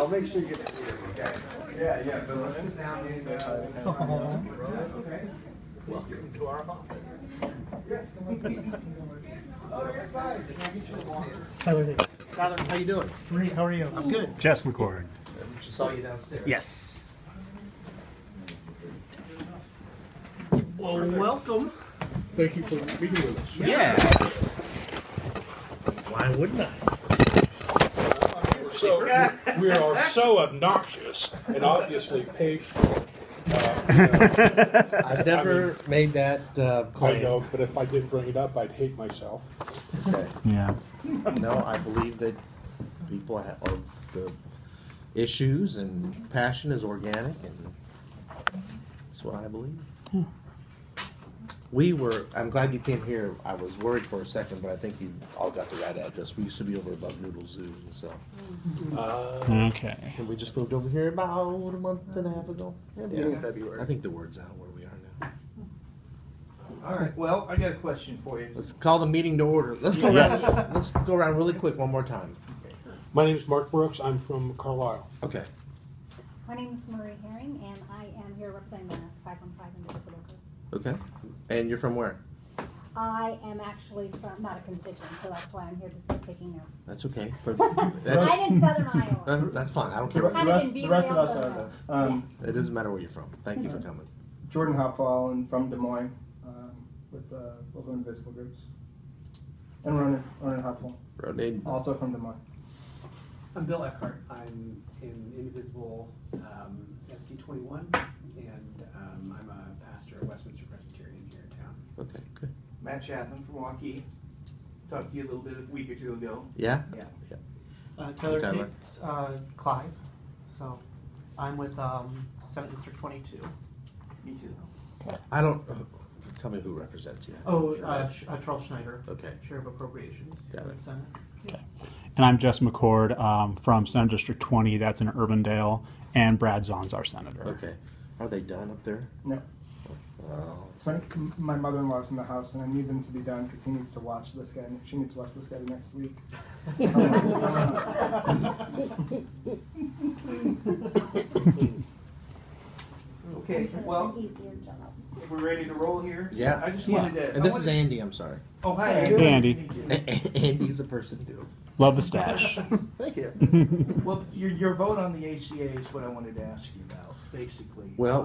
I'll make sure you get the theater, okay? Yeah, but let's sit down and, okay. Welcome to our office. Yes, come on. Oh, you're fine. Can I get you a water? Tyler, how you doing? Great, how are you? I'm good. Just record. Just saw you downstairs. Yes. Well, welcome. Thank you for meeting with us. Yeah. Why wouldn't I? We are so obnoxious and obviously paid for. I've never made that I claim. know, but if I didn't bring it up, I'd hate myself. Okay. Yeah. No, I believe that people have the issues and passion is organic, and that's what I believe. I'm glad you came here. I was worried for a second, but I think you all got the right address. We used to be over above Noodle Zoo, and so. Okay. And we just moved over here about a month and a half ago. Beginning of February. I think the word's out where we are now. All right, well, I got a question for you. Let's call the meeting to order. Let's go around. Let's go around really quick one more time. My name is Mark Brooks. I'm from Carlisle. Okay. My name is Marie Herring, and I am here representing the 515 Indivisible group. Okay. And you're from where? I am actually from, not a constituent, so that's why I'm here just taking notes. That's okay. But I'm in southern Iowa. that's fine. I don't care. Kind of in The rest of us Beaverville, are Illinois. It doesn't matter where you're from. Thank you for coming. Jordan Hopfall and from Des Moines with local Indivisible groups. And Ronan Hopfall, Rodney. also from Des Moines. I'm Bill Eckhart. I'm in Indivisible SD21, and I'm a pastor at Westminster Presbyterian here in town. Okay. Good. Matt Chapman from Waukee. Talked to you a little bit a week or two ago. Yeah. Yeah. Tyler Tyler. Hicks, Clive. So I'm with Senate District 22. Me too. I don't. Tell me who represents you. Charles Schneider, Okay. Chair of Appropriations Got in it. the Senate. Okay. And I'm Jess McCord from Senate District 20. That's in Urbandale. And Brad Zahn's our senator. Okay. Are they done up there? No. Oh. It's funny, my mother-in-law's in the house, and I need them to be done because he needs to watch this guy. She needs to watch this guy next week. Okay, well, It's an easier job. if we're ready to roll here. Yeah. I just wanted to. And this is Andy. I'm sorry. Oh, hi. Hey, Andy. Nice to meet you. Andy's a person too. Love the stash. Thank you. Well, your vote on the ACA is what I wanted to ask you about, basically. Well,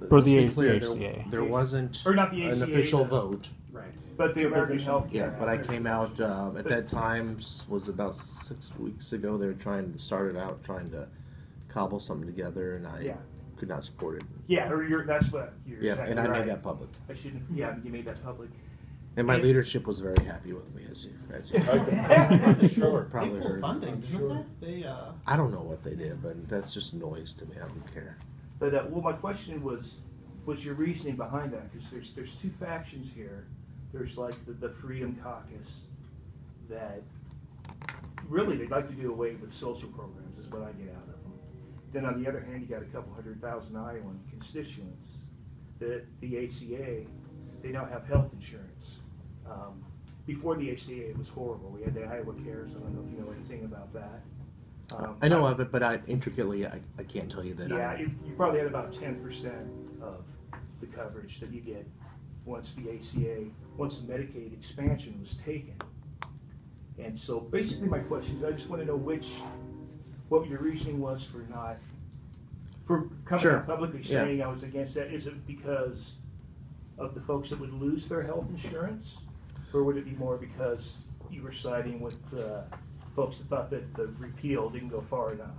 For let's the be clear, ACA. there wasn't Or not the an ACA, official the- vote. Right. But the American Health Yeah, Care. but I came out at that time was about 6 weeks ago. They were trying to start it out, trying to cobble something together, and I Yeah. could not support it. Yeah, or that's what you're Yeah, exactly and I right. made that public. I shouldn't. Yeah, you made that public. And my And- leadership was very happy with me, as you I'm sure. probably heard. Funding, Sure. isn't they? I don't know what they did, but that's just noise to me. I don't care. But well, my question was your reasoning behind that? Because there's two factions here. There's like the Freedom Caucus that really they'd like to do away with social programs, is what I get out of them. Then on the other hand, you got a couple 100,000 Iowan constituents that the ACA, they now have health insurance. Before the ACA, it was horrible. We had the Iowa Cares. I don't know if you know anything about that. I know of it, but I can't tell you that. Yeah, you probably had about 10% of the coverage that you get once the once the Medicaid expansion was taken. And so basically my question is, I just want to know what your reasoning was for coming Sure. out publicly Yeah. saying I was against that. Is it because of the folks that would lose their health insurance? Or would it be more because you were siding with folks that thought that the repeal didn't go far enough?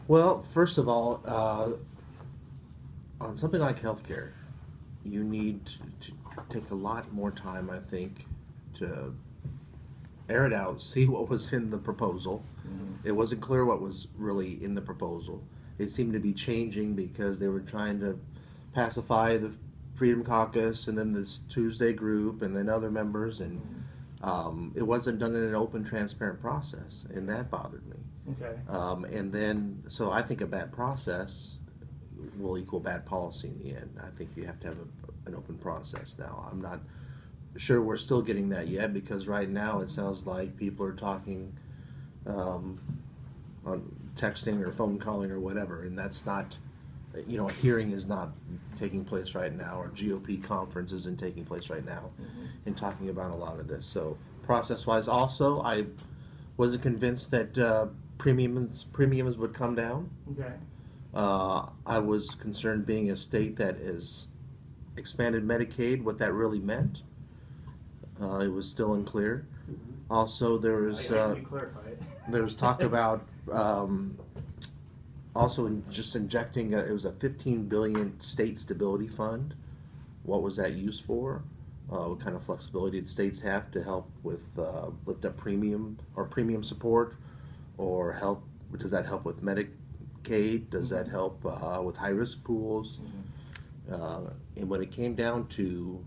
Well, first of all, on something like healthcare, you need to take a lot more time, I think, to air it out, see what was in the proposal. Mm-hmm. It wasn't clear what was really in the proposal. It seemed to be changing because they were trying to pacify the Freedom Caucus and then this Tuesday group and then other members, and it wasn't done in an open, transparent process, and that bothered me. Okay. And then, so I think a bad process will equal bad policy in the end. I think you have to have an open process now. I'm not sure we're still getting that yet, because right now it sounds like people are talking on texting or phone calling or whatever, and that's not, you know, a hearing is not taking place right now, or GOP conference isn't taking place right now in talking about a lot of this. So process-wise, also, I wasn't convinced that premiums would come down. Okay. I was concerned, being a state that is expanded Medicaid, what that really meant. It was still unclear. Also, there was Can you clarify it? there was talk about also just injecting it was a $15 billion state stability fund. What was that used for? What kind of flexibility did states have to help with lift up premium or premium support, or help? Does that help with Medicaid? Does that help with high risk pools? And when it came down to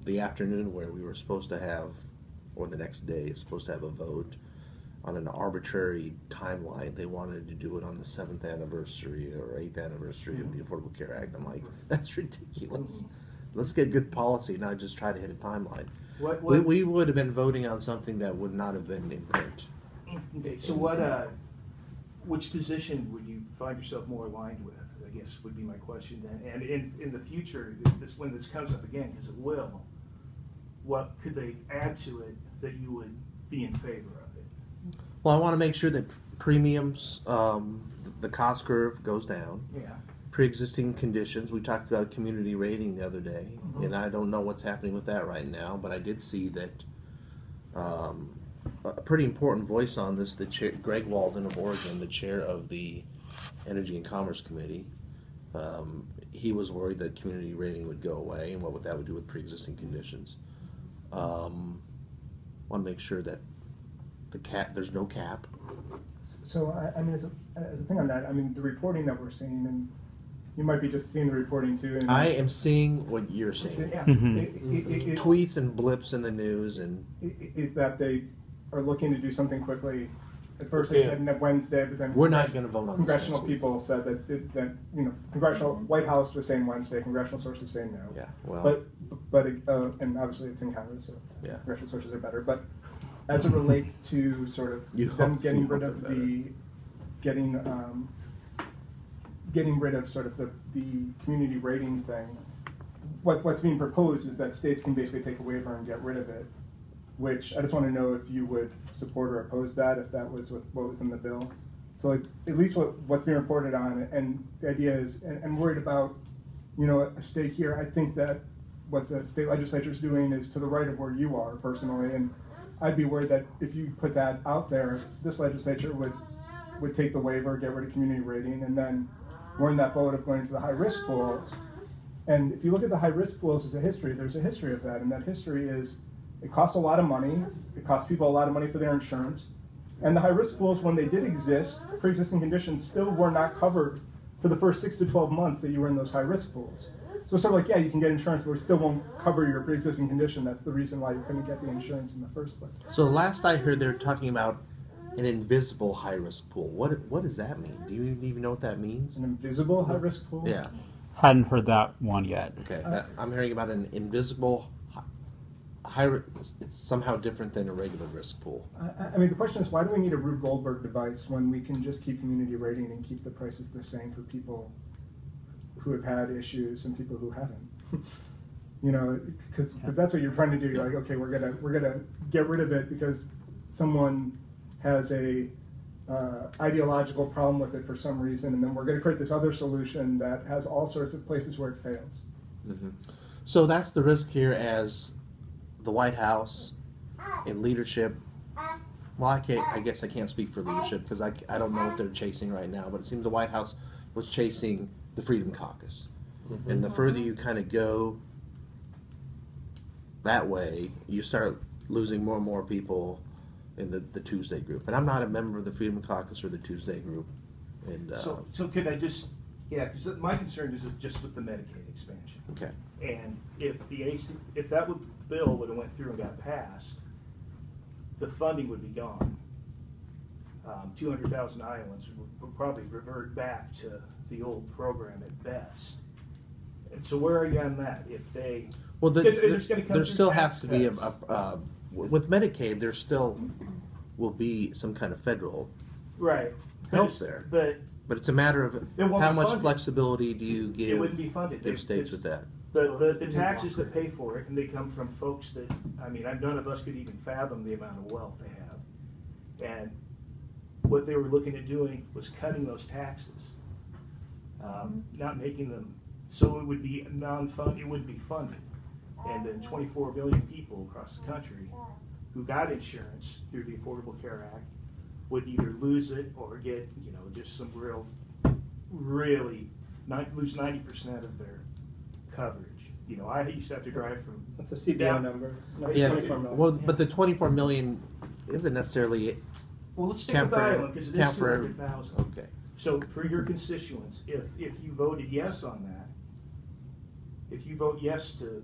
the afternoon where we were supposed to have, or the next day, supposed to have a vote on an arbitrary timeline, they wanted to do it on the 7th anniversary or 8th anniversary of the Affordable Care Act. I'm like, that's ridiculous. Let's get good policy, not just try to hit a timeline. We would have been voting on something that would not have been in print. Okay, so which position would you find yourself more aligned with, I guess, would be my question then. And in the future, when this comes up again, because it will, what could they add to it that you would be in favor of it? Well, I want to make sure that premiums, the cost curve goes down. Yeah. Pre-existing conditions, we talked about community rating the other day, and I don't know what's happening with that right now, but I did see that a pretty important voice on this, the chair, Greg Walden of Oregon, the chair of the Energy and Commerce Committee. He was worried that community rating would go away, and what that would do with pre-existing conditions. Want to make sure that there's no cap. So, I mean, as a thing on that, I mean, the reporting that we're seeing, and you might be just seeing the reporting too. And I am seeing what you're seeing. Yeah, Tweets and blips in the news, and is that they are looking to do something quickly. At first they said Wednesday, but then we're not going to vote on this congressional next week. people said that you know, congressional White House was saying Wednesday, congressional sources saying no. Yeah, well, but and obviously it's in Congress, so yeah. congressional sources are better. But as it relates to sort of them getting rid of getting rid of sort of the community rating thing, what's being proposed is that states can basically take a waiver and get rid of it. Which I just want to know if you would support or oppose that, if that was what was in the bill. So at least what's being reported on, and the idea is, and worried about, you know, a stake here. I think that what the state legislature is doing is to the right of where you are personally, and I'd be worried that if you put that out there, this legislature would take the waiver, get rid of community rating, and then we're in that boat of going to the high risk pools. And if you look at the high risk pools as a history, there's a history of that, and that history is, it costs a lot of money. It costs people a lot of money for their insurance. And the high-risk pools, when they did exist, pre-existing conditions still were not covered for the first 6 to 12 months that you were in those high-risk pools. So it's sort of like, yeah, you can get insurance, but it still won't cover your pre-existing condition. That's the reason why you couldn't get the insurance in the first place. So last I heard, they're talking about an invisible high-risk pool. What does that mean? Do you even know what that means? An invisible high-risk pool? Yeah. Hadn't heard that one yet. Okay. I'm hearing about an invisible it's somehow different than a regular risk pool. I mean, the question is, why do we need a Rube Goldberg device when we can just keep community rating and keep the prices the same for people who have had issues and people who haven't? You know, because that's what you're trying to do. You're like, okay, we're gonna get rid of it because someone has a ideological problem with it for some reason, and then we're gonna create this other solution that has all sorts of places where it fails. Mm-hmm. So that's the risk here, as the White House in leadership. Well, I guess I can't speak for leadership because I don't know what they're chasing right now, but it seems the White House was chasing the Freedom Caucus. Mm-hmm. And the further you kind of go that way, you start losing more and more people in the Tuesday group. And I'm not a member of the Freedom Caucus or the Tuesday group. And so could I just, because my concern is just with the Medicaid expansion. Okay. And if that bill would have went through and got passed, the funding would be gone. 200,000 Iowans would probably revert back to the old program at best. And so where are you on that? If they there still has to be with Medicaid, there still will be some kind of federal right. help there. But it's a matter of won't how be much funded. flexibility do you It wouldn't be funded. give states It's- with that? The taxes that pay for it, and they come from folks that, I mean, none of us could even fathom the amount of wealth they have. And what they were looking at doing was cutting those taxes, not making them, so it would be non-funded, it wouldn't be funded. And then 24 million people across the country who got insurance through the Affordable Care Act would either lose it or get, just some really, lose 90% of their coverage. I used to have to drive from. That's a CBO Yeah. number. Yeah, 24 million. well, but the 24 million isn't necessarily Well, let's stick count with for Iowa because it is count for. 200,000. Okay. So for your constituents, if you voted yes on that, if you vote yes to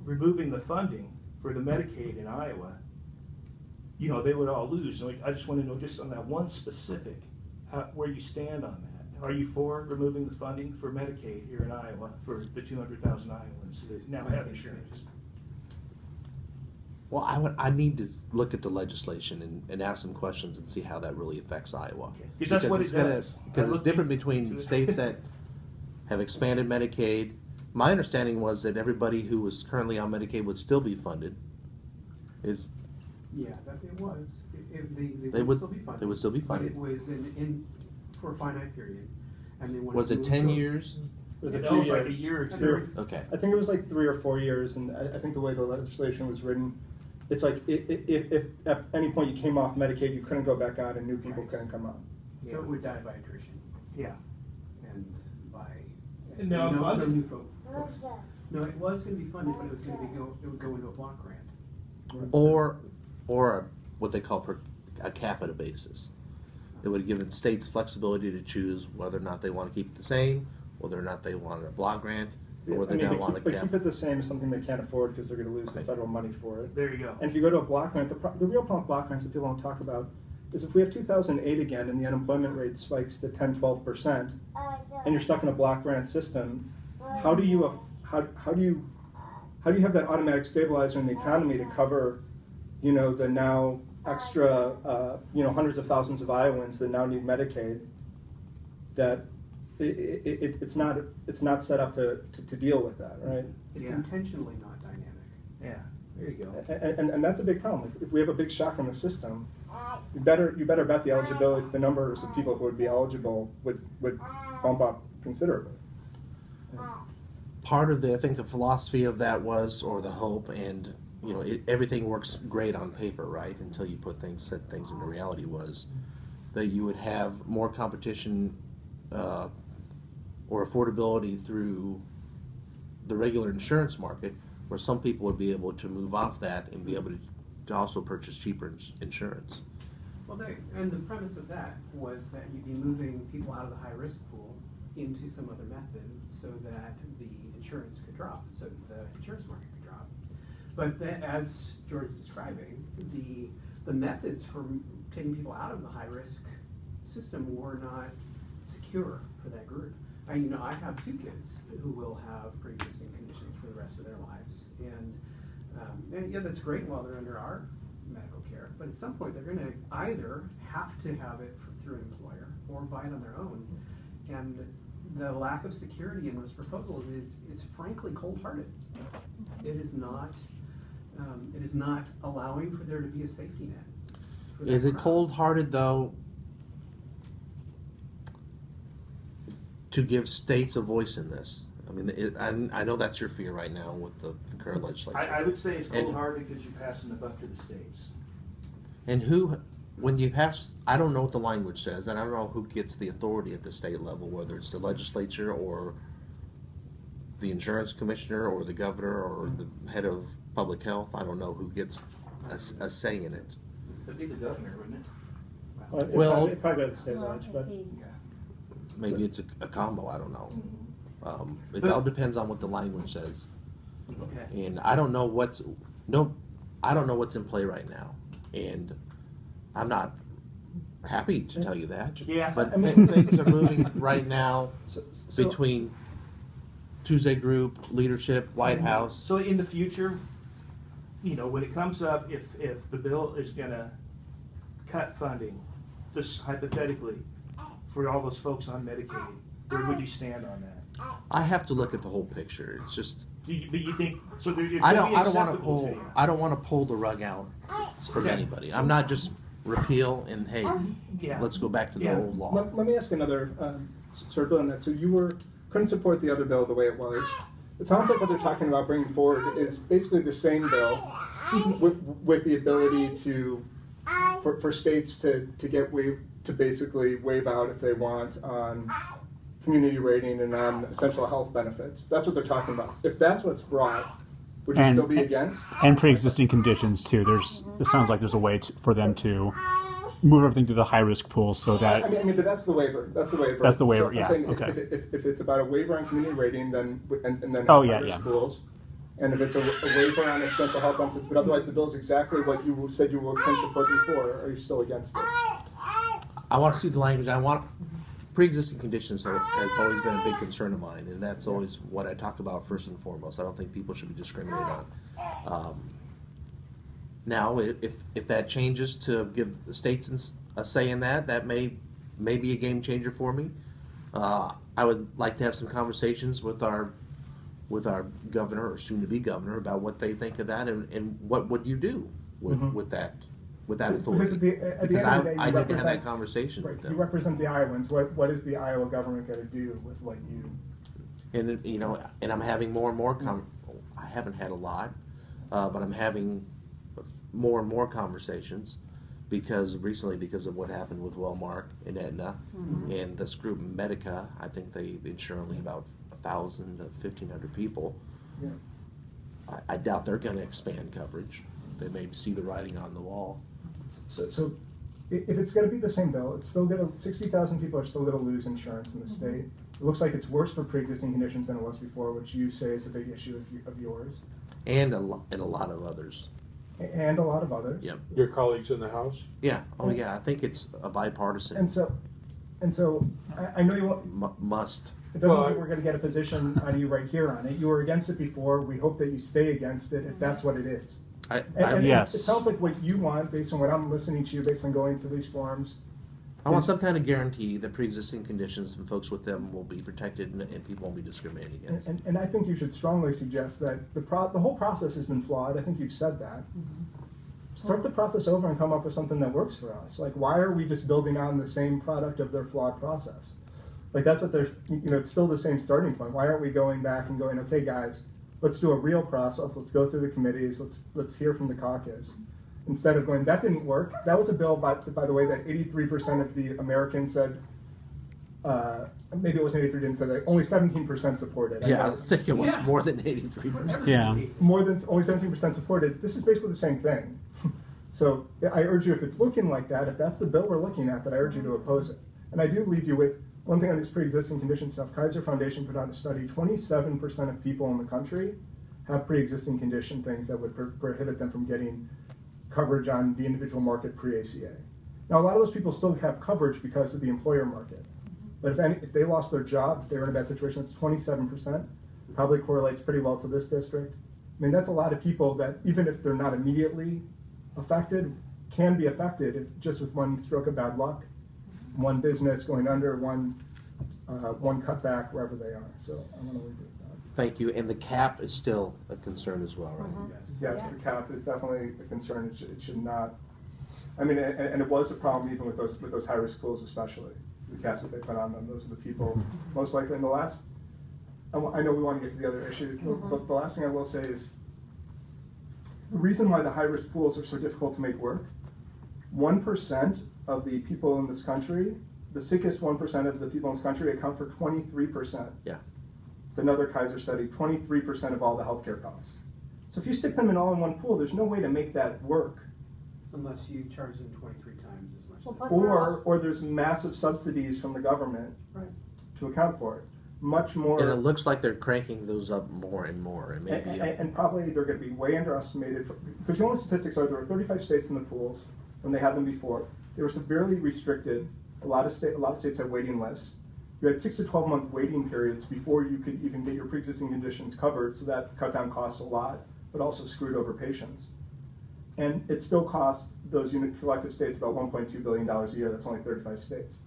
removing the funding for the Medicaid in Iowa, they would all lose. So I just want to know just on that one specific, where you stand on that. Are you for removing the funding for Medicaid here in Iowa for the 200,000 Iowans that now have insurance? Well, I need to look at the legislation and ask some questions and see how that really affects Iowa. Because that's what it's it does. Because it's different between states that have expanded Medicaid. My understanding was that everybody who was currently on Medicaid would still be funded. Yeah, that it was. They would still be funded. they would still be funded. But it was in for a finite period, and they wanted Was to it move 10 forward. years? It was a It few was like a years. year or Three two. Okay. I think it was like 3 or 4 years, and I think the way the legislation was written, it's like if at any point you came off Medicaid, you couldn't go back on, and new people Right. couldn't come on. So it would die by attrition Yeah. and by And now no funded. new folks. No, it was going to be funded, but it was going to be it would go into a block grant. Or what they call a capita basis. It would have given states flexibility to choose whether or not they want to keep it the same, whether or not they want a block grant, or whether they want a but cap. keep it the same is something they can't afford because they're going to lose the Right. federal money for it. There you go. And if you go to a block grant, the real problem with block grants that people don't talk about is if we have 2008 again and the unemployment rate spikes to 10-12%, and you're stuck in a block grant system, how do you have that automatic stabilizer in the economy to cover, the now extra, hundreds of thousands of Iowans that now need Medicaid? That it's not set up to deal with that, right? It's Yeah. intentionally not dynamic. Yeah. There you go. And that's a big problem. If we have a big shock in the system, you better bet the eligibility, the numbers of people who would be eligible would bump up considerably. Part of I think the philosophy of that was, or the hope, and everything works great on paper, right? Until you set things into reality, was that you would have more competition or affordability through the regular insurance market, where some people would be able to move off that and be able to also purchase cheaper insurance. Well, and the premise of that was that you'd be moving people out of the high risk pool into some other method so that the insurance could drop, so the insurance market could drop. But as George is describing, the methods for taking people out of the high risk system were not secure for that group. I have 2 kids who will have pre-existing conditions for the rest of their lives, and yeah, that's great while they're under our medical care. But at some point, they're going to either have to have it through an employer or buy it on their own, and the lack of security in those proposals is frankly cold-hearted. It is not allowing for there to be a safety net. for that Is it crowd. cold-hearted, though, to give states a voice in this? I mean, I know that's your fear right now with the current legislature. I would say it's And- cold-hearted because you're passing the buck to the states. And when you pass, I don't know what the language says, and I don't know who gets the authority at the state level, whether it's the legislature or the insurance commissioner or the governor or the head of public health. I don't know who gets a say in it. It'd be the governor, wouldn't it? Well- it probably go to the state lodge, but Maybe it's a combo, I don't know. It But- all depends on what the language says. Okay. And I don't know what's in play right now. And I'm not happy to tell you that. Yeah. But I mean- things are moving right now so, between Tuesday Group, leadership, White House. So in the future, when it comes up, if the bill is going to cut funding just hypothetically, for all those folks on Medicaid, where would you stand on that? I have to look at the whole picture. It's just But you think so? There, it I could don't be I don't want to acceptable pull you. I don't want to pull the rug out from Okay. anybody. I'm not just repeal and hey, Yeah. let's go back to the Yeah. old law. Let me ask another sort of on that. So couldn't support the other bill the way it was. It sounds like what they're talking about bringing forward is basically the same bill with the ability for states to basically waive out if they want on community rating and on essential health benefits. That's what they're talking about. If that's what's brought, would you still be against? And pre-existing conditions too. It sounds like there's a way for them to move everything to the high-risk pool so that. I mean, but that's the waiver. That's the waiver. That's the waiver, So I'm yeah, saying okay. If it's about a waiver on community rating, then and then Oh, yeah, high-risk yeah. pools, and if it's a waiver on essential health benefits, but otherwise the bill is exactly what you said you can support before, are you still against it? I want to see the language. I want pre-existing conditions has always been a big concern of mine, and that's always what I talk about first and foremost. I don't think people should be discriminated on. Now, if that changes to give the states a say in that may be a game changer for me. I would like to have some conversations with our governor or soon-to-be governor about what they think of that and what would you do with that authority. Because I need to have that conversation with them. You represent the Iowans. What is the Iowa government going to do with what you? And and I'm having more and more. I haven't had a lot, but I'm having more and more conversations because of what happened with Wellmark and Aetna and this group Medica. I think they insure only about 1,000 to 1,500 people. Yeah. I doubt they're going to expand coverage. They may see the writing on the wall. So if it's going to be the same bill, it's still going to 60,000 people are still going to lose insurance in the state. It looks like it's worse for pre-existing conditions than it was before, which you say is a big issue of yours. And a lot of others. And a lot of others. Yep. Your colleagues in the House? Yeah. Oh, yeah. I think it's a bipartisan. And so I know you want. Must. It doesn't look like we're going to get a position on you right here on it. You were against it before. We hope that you stay against it if that's what it is. Yes. It sounds like what you want, based on what I'm listening to you, based on going to these forums. I want some kind of guarantee that pre-existing conditions and folks with them will be protected and people won't be discriminated against. And I think you should strongly suggest that the whole process has been flawed. I think you've said that. Start the process over and come up with something that works for us. Like, why are we just building on the same product of their flawed process? Like, that's what there's, it's still the same starting point. Why aren't we going back and going, okay, guys, let's do a real process. Let's go through the committees. Let's hear from the caucus. Instead of going, that didn't work. That was a bill, by the way, that 83% of the Americans said, maybe it wasn't 83, didn't say that, only 17% supported. Yeah, I think it was more than 83%. Yeah. More than only 17% supported. This is basically the same thing. So I urge you, if it's looking like that, if that's the bill we're looking at, that I urge you to oppose it. And I do leave you with one thing on this pre-existing condition stuff. Kaiser Foundation put out a study. 27% of people in the country have pre-existing condition things that would prohibit them from getting coverage on the individual market pre-ACA. Now, a lot of those people still have coverage because of the employer market. But if they lost their job, if they were in a bad situation, that's 27%. Probably correlates pretty well to this district. I mean, that's a lot of people that, even if they're not immediately affected, can be affected just with one stroke of bad luck, one business going under, one cutback wherever they are. So I want to leave it at that. Thank you. And the cap is still a concern as well, right? Yes, the cap is definitely a concern. It should not. I mean, and it was a problem even with those high-risk pools, especially the caps that they put on them. Those are the people most likely. In the last, I know we want to get to the other issues, but the last thing I will say is the reason why the high-risk pools are so difficult to make work. 1% of the people in this country, the sickest 1% of the people in this country, account for 23%. Yeah. It's another Kaiser study. 23% of all the healthcare costs. So if you stick them in all in one pool, there's no way to make that work. Unless you charge them 23 times as much. Well, plus Or there's massive subsidies from the government to account for it. Much more. And it looks like they're cranking those up more and more. And maybe and probably they're going to be way underestimated. Because the only statistics are there were 35 states in the pools when they had them before. They were severely restricted. A lot of states had waiting lists. You had 6 to 12 month waiting periods before you could even get your pre-existing conditions covered, so that cut down costs a lot, but also screwed over patients. And it still costs those unit collective states about $1.2 billion a year. That's only 35 states.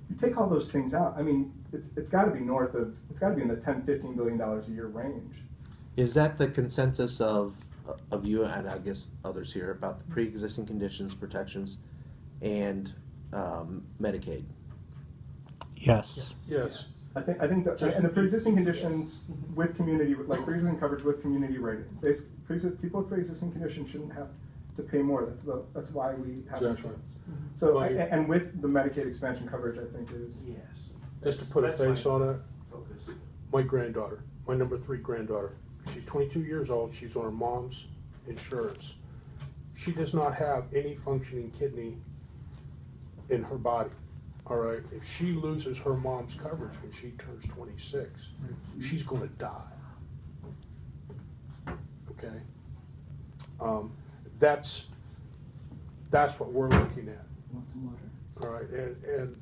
You take all those things out, I mean, it's got to be north of, it's got to be in the $10-15 billion a year range. Is that the consensus of you and I guess others here about the pre-existing conditions, protections, and Medicaid? Yes. Yes. I think that, and the pre-existing conditions with community, like pre-existing coverage with community rating. People with pre-existing conditions shouldn't have to pay more. That's why we have Exactly. insurance. So, Well, and with the Medicaid expansion coverage, I think is. Yes. Just to put a That's face my on it, focus. my granddaughter, my number 3 granddaughter, she's 22 years old, she's on her mom's insurance. She does not have any functioning kidney in her body, all right? If she loses her mom's coverage when she turns 26, she's gonna die, okay? That's what we're looking at, all right? And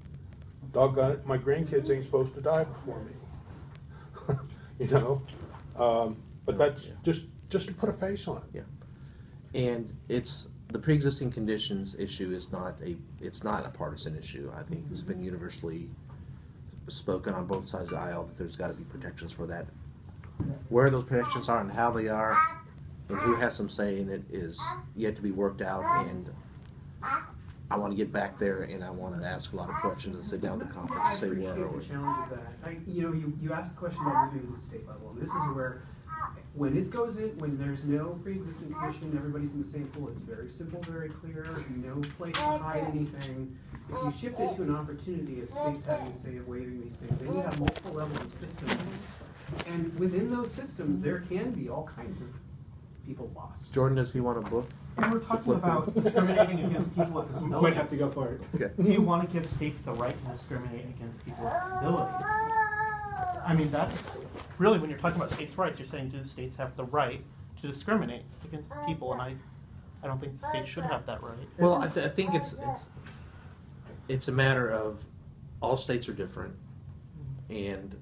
doggone it, my grandkids ain't supposed to die before me, you know? But that's just to put a face on it. Yeah. And it's the pre-existing conditions issue is not a partisan issue. I think it's been universally spoken on both sides of the aisle that there's got to be protections for that. Where those protections are and how they are, and who has some say in it is yet to be worked out. And I want to get back there, and I want to ask a lot of questions and sit down at the conference I and say appreciate where are the we. challenge of that. You asked the question about moving to the state level, and this is where, when it goes in, when there's no pre-existing condition, everybody's in the same pool, it's very simple, very clear, no place to hide anything. If you shift it to an opportunity of states having a say of waiving these things, then you have multiple levels of systems. And within those systems, there can be all kinds of people lost. Jordan, does he want a book? And we're talking about discriminating against people with disabilities. Might have to go for it. Okay. Do you want to give states the right to discriminate against people with disabilities? I mean, that's really, when you're talking about states' rights, you're saying, do the states have the right to discriminate against people? And I don't think the states should have that right. Well, I think it's a matter of all states are different, and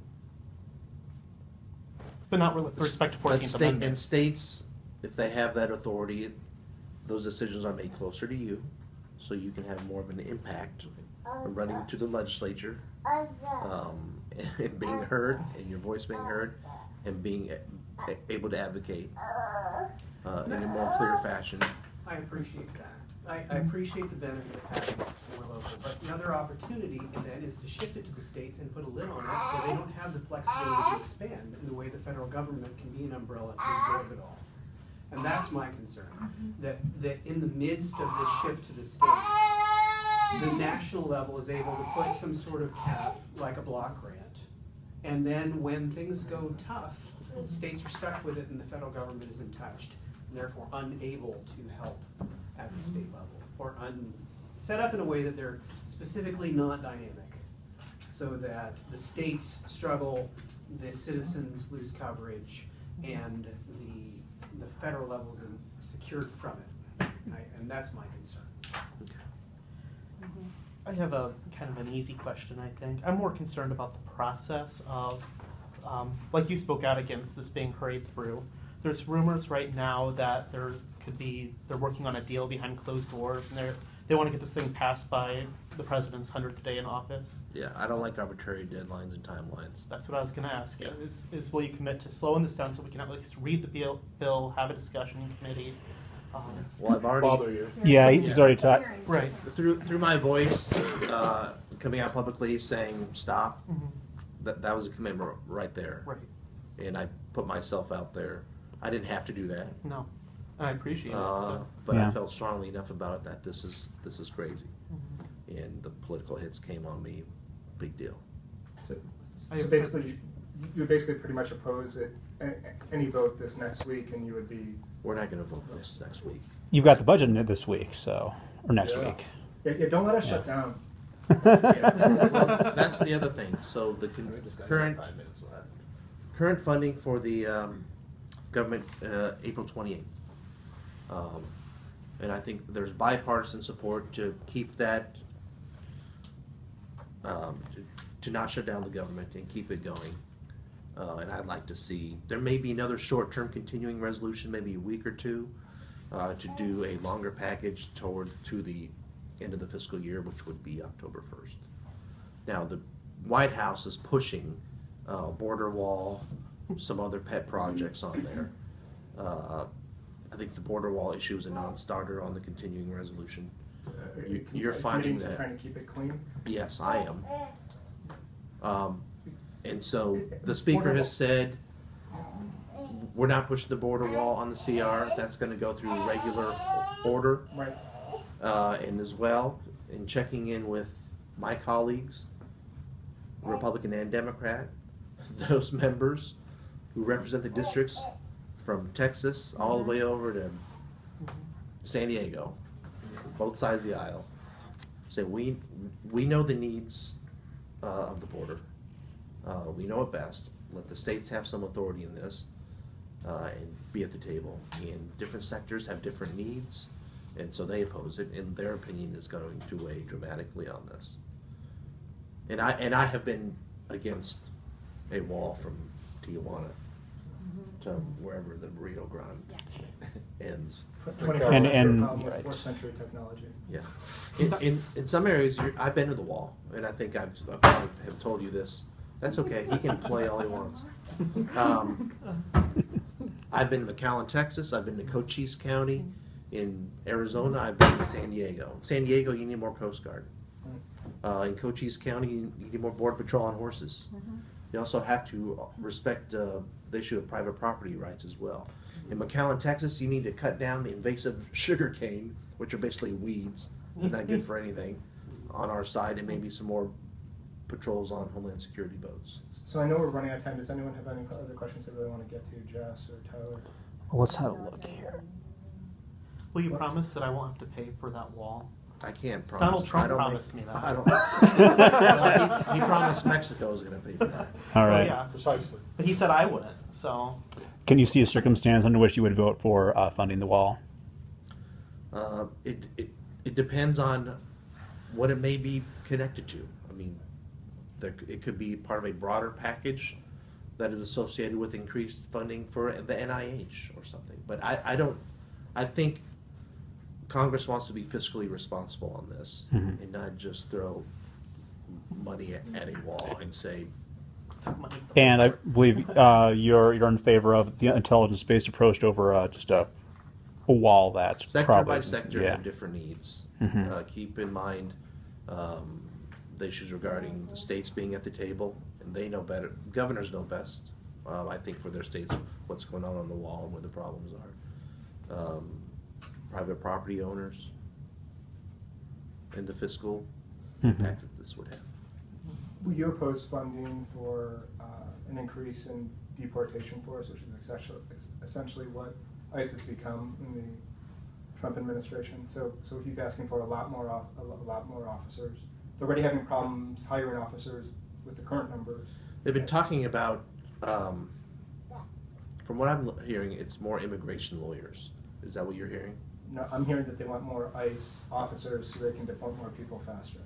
But not with respect to 14th Amendment. And states, if they have that authority, those decisions are made closer to you, so you can have more of an impact running to the legislature, and being heard, and your voice being heard, and being able to advocate in a more clear fashion. I appreciate that. I appreciate the benefit of having it more local, but the other opportunity then is to shift it to the states and put a lid on it where they don't have the flexibility to expand in the way the federal government can be an umbrella to absorb it all. And that's my concern, that in the midst of this shift to the states, the national level is able to put some sort of cap, like a block grant. And then when things go tough, states are stuck with it and the federal government is untouched, and therefore unable to help at the state level, or set up in a way that they're specifically not dynamic, so that the states struggle, the citizens lose coverage, and the federal level is secured from it. And that's my concern. I have a kind of an easy question, I think. I'm more concerned about the process of, like you spoke out against this being hurried through. There's rumors right now that they're working on a deal behind closed doors, and they want to get this thing passed by the president's 100th day in office. Yeah, I don't like arbitrary deadlines and timelines. That's what I was going to ask. Yeah. Is will you commit to slowing this down so we can at least read the bill, have a discussion in committee? Well, I've already Bother you. Yeah, he's already talked. Right. through my voice coming out publicly saying stop. Mm-hmm. That was a commitment right there. Right. And I put myself out there. I didn't have to do that. No. And I appreciate it. So. But Yeah. I felt strongly enough about it that this is crazy, Mhm. and the political hits came on me. Big deal. So basically, you would basically pretty much oppose it, any vote this next week, and you would be. We're not going to vote this next week. You've got the budget in it this week, so or next Yeah. week. Yeah, don't let us Yeah. shut down. Well, that's the other thing. So the current funding for the government April 28th, and I think there's bipartisan support to keep that, to not shut down the government and keep it going. And I'd like to see, there may be another short-term continuing resolution, maybe a week or two, to do a longer package to the end of the fiscal year, which would be October 1st. Now, the White House is pushing border wall, some other pet projects on there. I think the border wall issue is a non-starter on the continuing resolution. You're finding committing to that. trying to keep it clean? Yes, I am. And so the speaker has said, we're not pushing the border wall on the CR. That's going to go through regular order. Right. And as well, in checking in with my colleagues, Republican and Democrat, those members who represent the districts from Texas all the way over to San Diego, both sides of the aisle, say we know the needs of the border. We know it best. Let the states have some authority in this and be at the table. And different sectors have different needs, and so they oppose it, and their opinion is going to weigh dramatically on this. And I have been against a wall from Tijuana to wherever the Rio Grande ends. 21st And- century problem with right. 4th century technology. Yeah. In some areas, I've been to the wall, and I think I probably have told you this. That's okay. He can play all he wants. I've been to McAllen, Texas. I've been to Cochise County. In Arizona, I've been to San Diego. San Diego, you need more Coast Guard. In Cochise County, you need more Border Patrol on horses. You also have to respect the issue of private property rights as well. In McAllen, Texas, you need to cut down the invasive sugar cane, which are basically weeds, not good for anything, on our side, and maybe some more patrols on Homeland Security boats. So I know we're running out of time. Does anyone have any other questions they really want to get to, Jess or Tyler? Well, let's have a look here. Will you promise that I won't have to pay for that wall? I can't promise. Donald Trump I don't promised me that. I don't. Well, he promised Mexico was going to pay for that. All Well, right. yeah, Precisely. but he said I wouldn't. So Can you see a circumstance under which you would vote for funding the wall? It depends on what it may be connected to. I mean, it could be part of a broader package that is associated with increased funding for the NIH or something. But I think Congress wants to be fiscally responsible on this and not just throw money at a wall and say, money. And I believe you're in favor of the intelligence-based approach over just a wall that's sector probably, by sector yeah. have different needs. Keep in mind the issues regarding the states being at the table, and they know better. Governors know best, I think, for their states what's going on the wall and where the problems are. Private property owners and the fiscal impact that this would have. Will you oppose funding for an increase in deportation force, which is essentially what ICE has become in the Trump administration? So he's asking for a lot more officers. They're already having problems hiring officers with the current numbers. They've been talking about, from what I'm hearing, it's more immigration lawyers. Is that what you're hearing? No, I'm hearing that they want more ICE officers so they can deport more people faster.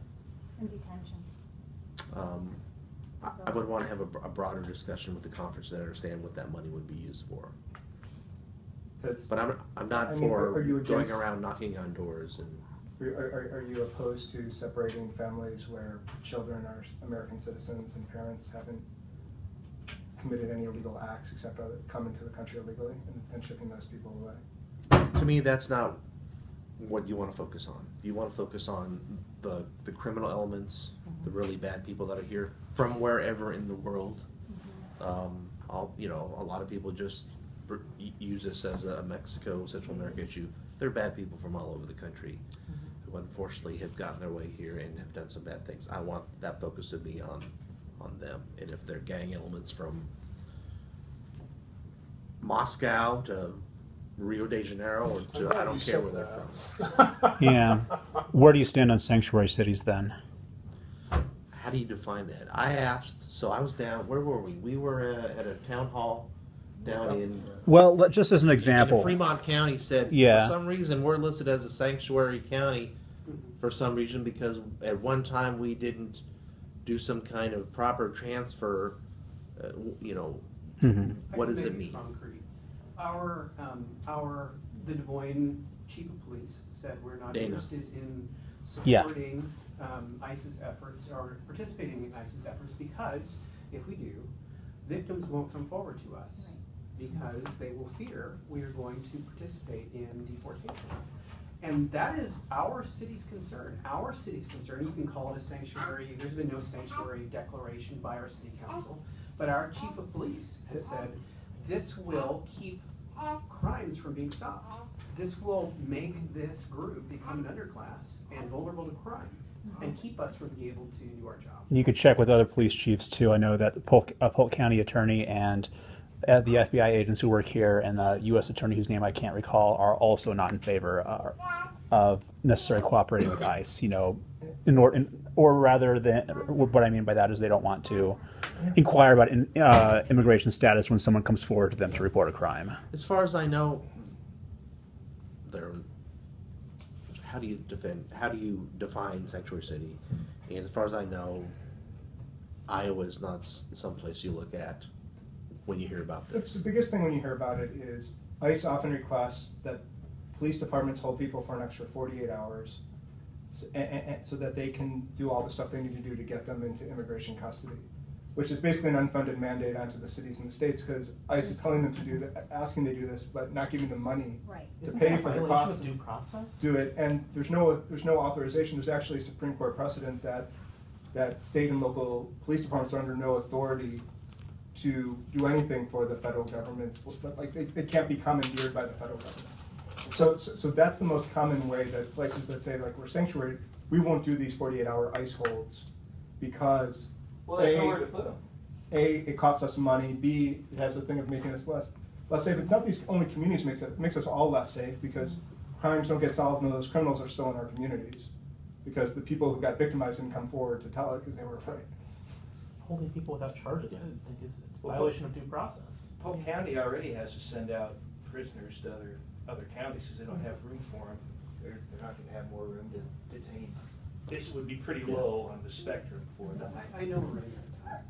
In detention. I would want to have a broader discussion with the conference to understand what that money would be used for. But I'm not for are you going against, around knocking on doors and. Are you opposed to separating families where children are American citizens and parents haven't committed any illegal acts except come into the country illegally and shipping those people away? To me, that's not what you want to focus on. You want to focus on the criminal elements, the really bad people that are here from wherever in the world. A lot of people just use this as a Mexico, Central America issue. They're bad people from all over the country who unfortunately have gotten their way here and have done some bad things. I want that focus to be on them. And if they're gang elements from Moscow to Rio de Janeiro or to I don't care where they're from. Yeah. Where do you stand on sanctuary cities then? How do you define that? I asked, so I was down, where were we? We were at a town hall down in Well, just as an example. Fremont County said, Yeah. for some reason, we're listed as a sanctuary county for some reason because at one time we didn't do some kind of proper transfer, what does it mean? Concrete. Our the Des Moines chief of police said we're not Dana. interested in Yeah. supporting ISIS efforts or participating in ISIS efforts because if we do, victims won't come forward to us because they will fear we are going to participate in deportation. And that is our city's concern. Our city's concern, you can call it a sanctuary, there's been no sanctuary declaration by our city council, but our chief of police has said this will keep crimes from being stopped. This will make this group become an underclass and vulnerable to crime and keep us from being able to do our job. You could check with other police chiefs too. I know that the Polk County attorney and the FBI agents who work here and the U.S. attorney whose name I can't recall are also not in favor of necessarily cooperating with ICE. You know, or rather than what I mean by that is they don't want to inquire about immigration status when someone comes forward to them to report a crime. As far as I know, how do you define sanctuary city? And as far as I know, Iowa is not someplace you look at when you hear about this. The biggest thing when you hear about it is ICE often requests that police departments hold people for an extra 48 hours so that they can do all the stuff they need to do to get them into immigration custody, which is basically an unfunded mandate onto the cities and the states because ICE is telling them to do that, asking they do this, but not giving them money to Isn't pay that a for the violation cost of due process? do it. And there's no authorization. There's actually a Supreme Court precedent that state and local police departments are under no authority to do anything for the federal government. Like they can't be commandeered by the federal government. So that's the most common way that places that say like we're sanctuary, we won't do these 48-hour ICE holds because A, it costs us money. B, it has the thing of making us less safe. It's not these only communities makes us all less safe because crimes don't get solved and those criminals are still in our communities because the people who got victimized didn't come forward to tell it because they were afraid. Holding people without charges, I think, is a violation of due process. Polk County already has to send out prisoners to other counties because they don't have room for them. They're not going to have more room to detain. This would be pretty low on the spectrum for them. I know we're in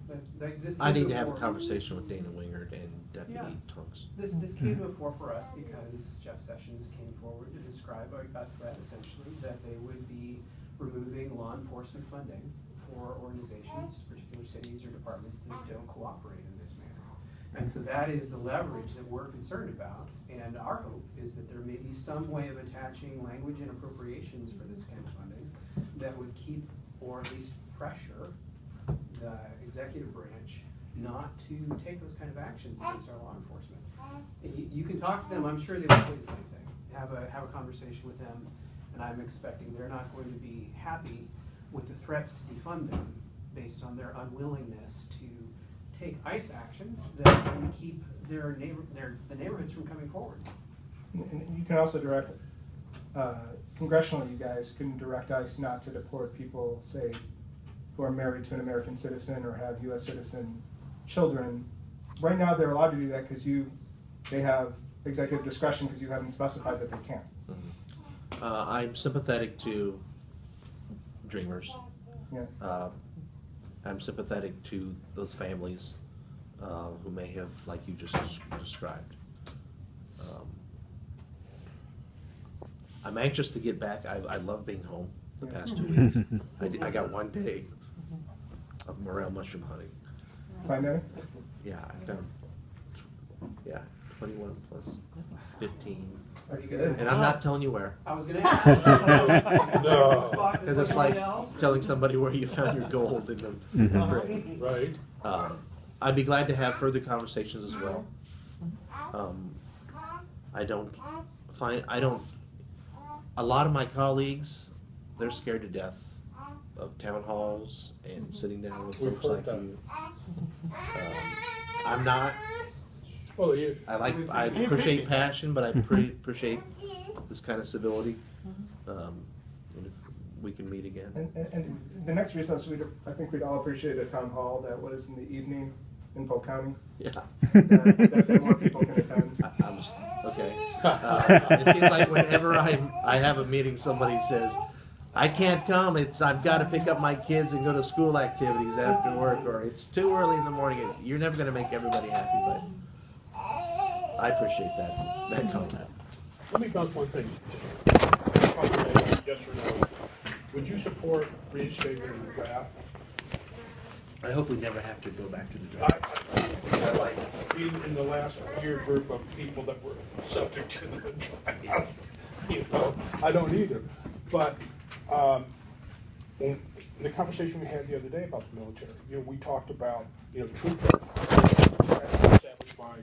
but like this. I need to have a conversation with Dana Wingard and Deputy Tunks. This came to a fore for us because Jeff Sessions came forward to describe a threat essentially that they would be removing law enforcement funding for organizations, particular cities or departments that don't cooperate in this manner. And so that is the leverage that we're concerned about. And our hope is that there may be some way of attaching language and appropriations for this kind of funding that would keep, or at least pressure, the executive branch not to take those kind of actions against our law enforcement. And you can talk to them, I'm sure they will say the same thing. Have a conversation with them, and I'm expecting they're not going to be happy with the threats to defund them based on their unwillingness to take ICE actions that can keep the neighborhoods from coming forward. And you can also direct, congressionally you guys can direct ICE not to deport people, say, who are married to an American citizen or have U.S. citizen children. Right now they're allowed to do that because they have executive discretion because you haven't specified that they can't. Mm-hmm. I'm sympathetic to Dreamers. Yeah. I'm sympathetic to those families who may have, like you just described. I'm anxious to get back. I love being home the past 2 weeks. I got 1 day of morel mushroom hunting. Find any? Yeah, I found 21 plus 15. That's good. And I'm not telling you where. I was going to ask. No. Because it's like telling somebody where you found your gold in the grave. Right. I'd be glad to have further conversations as well. A lot of my colleagues, they're scared to death of town halls and sitting down with We've folks heard like you. I'm not. Well, I appreciate passion, but I appreciate this kind of civility. And if we can meet again. And the next recess, I think we'd all appreciate a town hall that was in the evening in Polk County. Yeah. That more people can attend. Okay. It seems like whenever I have a meeting, somebody says, I can't come, I've got to pick up my kids and go to school activities after work, or it's too early in the morning. You're never going to make everybody happy, but I appreciate that comment. Let me bounce one thing, just yes or no. Would you support reinstatement of the draft? I hope we never have to go back to the draft. I like being in the last weird group of people that were subject to the draft. You know, I don't either. But in the conversation we had the other day about the military, you know, we talked about, you know, troop established by